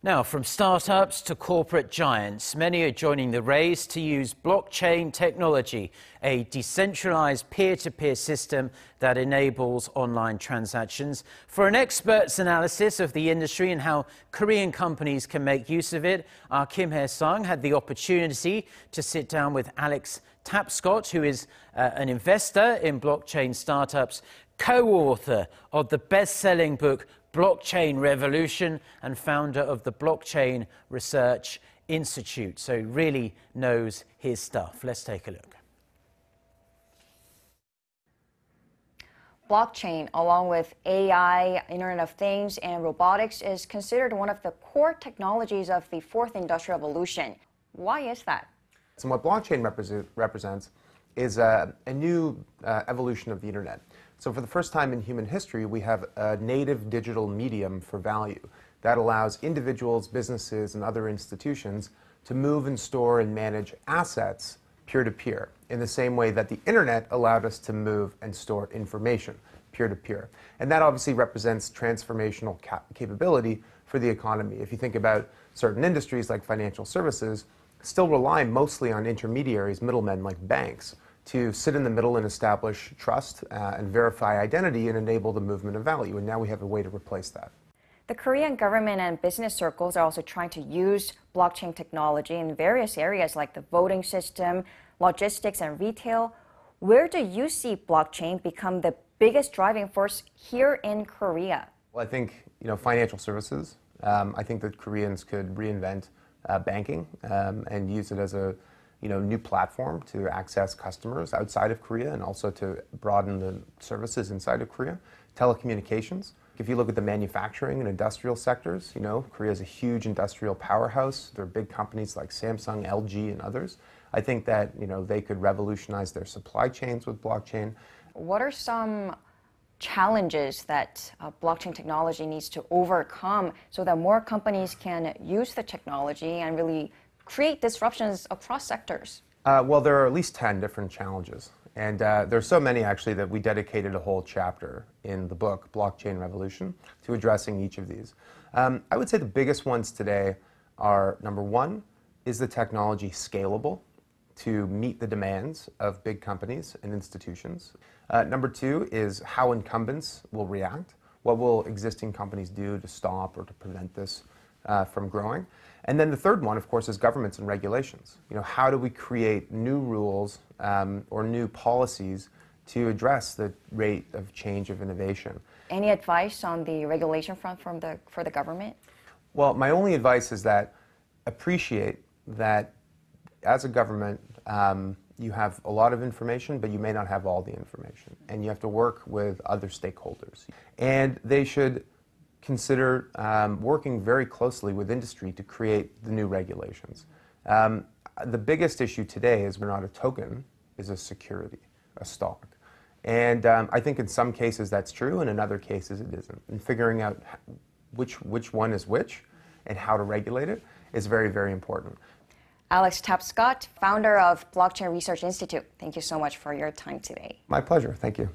Now, from startups to corporate giants, many are joining the race to use blockchain technology, a decentralized peer-to-peer system that enables online transactions. For an expert's analysis of the industry and how Korean companies can make use of it, our Kim Hyesung had the opportunity to sit down with Tapscott, who is an investor in blockchain startups, co-author of the best-selling book Blockchain Revolution and founder of the Blockchain Research Institute. So he really knows his stuff. Let's take a look. Blockchain, along with AI, Internet of Things, and robotics, is considered one of the core technologies of the fourth industrial revolution. Why is that? So what blockchain represents is a new evolution of the internet. So for the first time in human history, we have a native digital medium for value that allows individuals, businesses, and other institutions to move and store and manage assets peer-to-peer in the same way that the internet allowed us to move and store information peer-to-peer. And that obviously represents transformational capability for the economy. If you think about certain industries like financial services, still rely mostly on intermediaries, middlemen like banks, to sit in the middle and establish trust and verify identity and enable the movement of value. And now we have a way to replace that. The Korean government and business circles are also trying to use blockchain technology in various areas like the voting system, logistics, and retail. Where do you see blockchain become the biggest driving force here in Korea? Well, I think, financial services. I think that Koreans could reinvent banking and use it as a new platform to access customers outside of Korea and also to broaden the services inside of Korea. Telecommunications. If you look at the manufacturing and industrial sectors, Korea is a huge industrial powerhouse. There are big companies like Samsung, LG, and others. I think that, they could revolutionize their supply chains with blockchain. What are some challenges that blockchain technology needs to overcome so that more companies can use the technology and really create disruptions across sectors? Well, there are at least 10 different challenges. And there's so many, actually, that we dedicated a whole chapter in the book, Blockchain Revolution, to addressing each of these. I would say the biggest ones today are, number one, is the technology scalable to meet the demands of big companies and institutions? Number two is how incumbents will react. What will existing companies do to stop or to prevent this from growing? And then the third one, of course, is governments and regulations. How do we create new rules or new policies to address the rate of change of innovation? Any advice on the regulation front for the government? Well, my only advice is that appreciate that as a government, you have a lot of information, but you may not have all the information. And you have to work with other stakeholders. And they should consider working very closely with industry to create the new regulations. The biggest issue today is we're not a token, is a security, a stock. And I think in some cases that's true, and in other cases it isn't. And figuring out which one is which and how to regulate it is very, very important. Tapscott, founder of Blockchain Research Institute, thank you so much for your time today. My pleasure. Thank you.